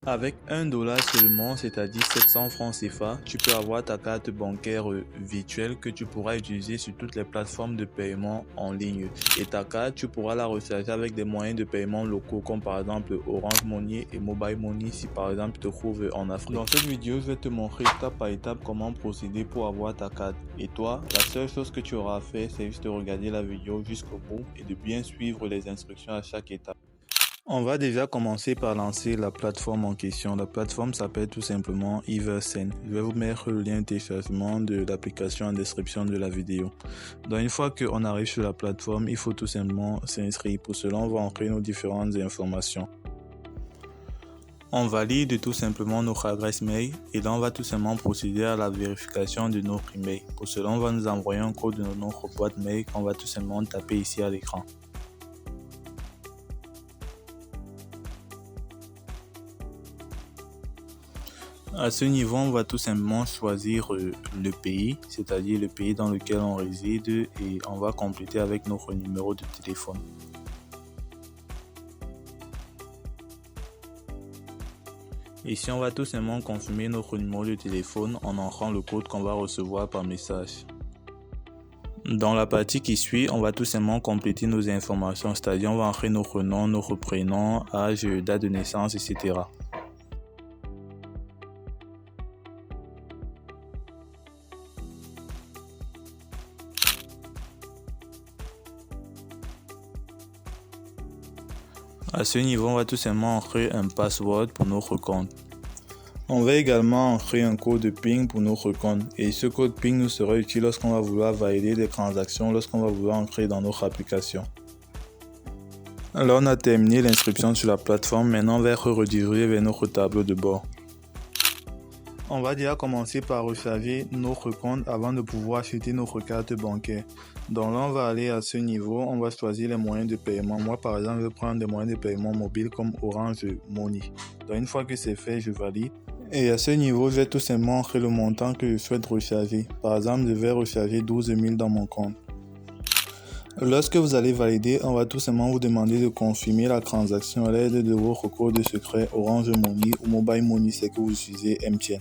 Avec 1 dollar seulement, c'est-à-dire 700 francs CFA, tu peux avoir ta carte bancaire virtuelle que tu pourras utiliser sur toutes les plateformes de paiement en ligne. Et ta carte, tu pourras la recharger avec des moyens de paiement locaux comme par exemple Orange Money et Mobile Money si par exemple tu te trouves en Afrique. Dans cette vidéo, je vais te montrer étape par étape comment procéder pour avoir ta carte. Et toi, la seule chose que tu auras à faire, c'est juste de regarder la vidéo jusqu'au bout et de bien suivre les instructions à chaque étape. On va déjà commencer par lancer la plateforme en question. La plateforme s'appelle tout simplement Eversend. Je vais vous mettre le lien de téléchargement de l'application en description de la vidéo. Donc une fois qu'on arrive sur la plateforme, il faut tout simplement s'inscrire. Pour cela, on va entrer nos différentes informations. On valide tout simplement notre adresse mail et là on va tout simplement procéder à la vérification de notre email. Pour cela, on va nous envoyer un code de notre boîte mail qu'on va tout simplement taper ici à l'écran. À ce niveau, on va tout simplement choisir le pays, c'est-à-dire le pays dans lequel on réside et on va compléter avec notre numéro de téléphone. Ici, on va tout simplement confirmer notre numéro de téléphone en entrant le code qu'on va recevoir par message. Dans la partie qui suit, on va tout simplement compléter nos informations, c'est-à-dire on va entrer notre nom, notre prénom, âge, date de naissance, etc. À ce niveau, on va tout simplement entrer un password pour notre compte. On va également entrer un code PIN pour notre compte et ce code PIN nous sera utile lorsqu'on va vouloir valider des transactions, lorsqu'on va vouloir entrer dans notre application. Alors on a terminé l'inscription sur la plateforme, maintenant on va être redirigé vers notre tableau de bord. On va déjà commencer par recharger notre compte avant de pouvoir acheter notre carte bancaire. Donc là, on va aller à ce niveau, on va choisir les moyens de paiement. Moi, par exemple, je vais prendre des moyens de paiement mobiles comme Orange Money. Donc une fois que c'est fait, je valide. Et à ce niveau, je vais tout simplement entrer le montant que je souhaite recharger. Par exemple, je vais recharger 12 000 dans mon compte. Lorsque vous allez valider, on va tout simplement vous demander de confirmer la transaction à l'aide de votre code secret Orange Money ou Mobile Money, c'est que vous utilisez MTN.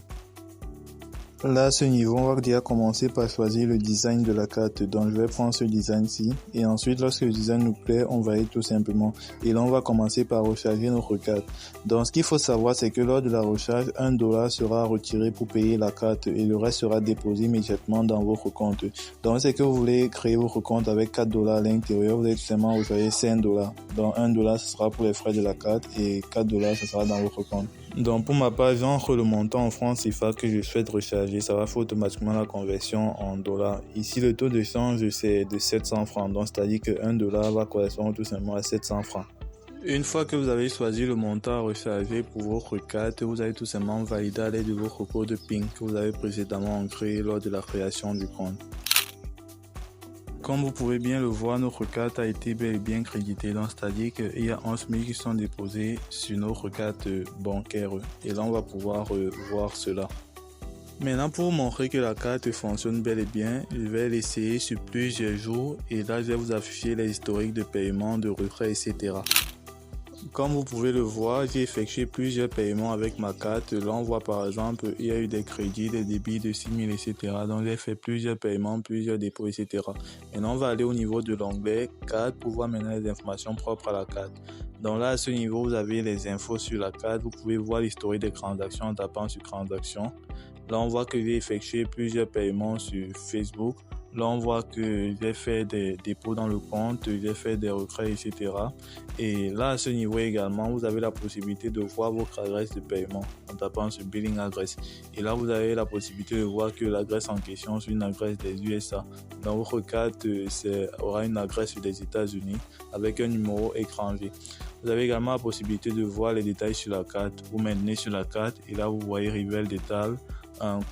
Là, à ce niveau, on va déjà commencer par choisir le design de la carte. Donc, je vais prendre ce design-ci. Et ensuite, lorsque le design nous plaît, on va y tout simplement. Et là, on va commencer par recharger notre carte. Donc, ce qu'il faut savoir, c'est que lors de la recharge, 1 dollar sera retiré pour payer la carte et le reste sera déposé immédiatement dans votre compte. Donc, c'est que vous voulez créer votre compte avec 4 dollars à l'intérieur, vous allez tout simplement recharger 5 dollars. Donc, 1 dollar, ce sera pour les frais de la carte et 4 dollars, ce sera dans votre compte. Donc pour ma part, j'entre le montant en francs CFA que je souhaite recharger. Ça va faire automatiquement la conversion en dollars. Ici, le taux de change, c'est de 700 francs. Donc c'est-à-dire que 1 dollar va correspondre tout simplement à 700 francs. Une fois que vous avez choisi le montant à recharger pour votre carte, vous allez tout simplement valider à l'aide de votre code PIN que vous avez précédemment ancré lors de la création du compte. Comme vous pouvez bien le voir, notre carte a été bel et bien créditée. Donc, c'est-à-dire qu'il y a 11 000 qui sont déposés sur notre carte bancaire. Et là, on va pouvoir voir cela. Maintenant, pour vous montrer que la carte fonctionne bel et bien, je vais l'essayer sur plusieurs jours. Et là, je vais vous afficher les historiques de paiement, de retrait, etc. Comme vous pouvez le voir, j'ai effectué plusieurs paiements avec ma carte. Là, on voit par exemple, il y a eu des crédits, des débits de 6 000, etc. Donc, j'ai fait plusieurs paiements, plusieurs dépôts, etc. Maintenant, on va aller au niveau de l'onglet carte pour voir maintenant les informations propres à la carte. Donc là, à ce niveau, vous avez les infos sur la carte. Vous pouvez voir l'historique des transactions en tapant sur transactions. Là, on voit que j'ai effectué plusieurs paiements sur Facebook. Là, on voit que j'ai fait des dépôts dans le compte, j'ai fait des retraits, etc. Et là, à ce niveau également, vous avez la possibilité de voir votre adresse de paiement en tapant sur Billing Address. Et là, vous avez la possibilité de voir que l'adresse en question, c'est une adresse des USA. Dans votre carte, aura une adresse des États-Unis avec un numéro étranger. Vous avez également la possibilité de voir les détails sur la carte. Vous maintenez sur la carte et là, vous voyez Rivel Détail.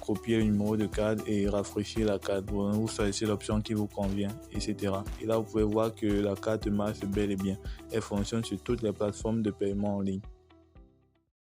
Copier le numéro de carte et rafraîchir la carte. Vous choisissez l'option qui vous convient, etc. Et là, vous pouvez voir que la carte marche bel et bien. Elle fonctionne sur toutes les plateformes de paiement en ligne.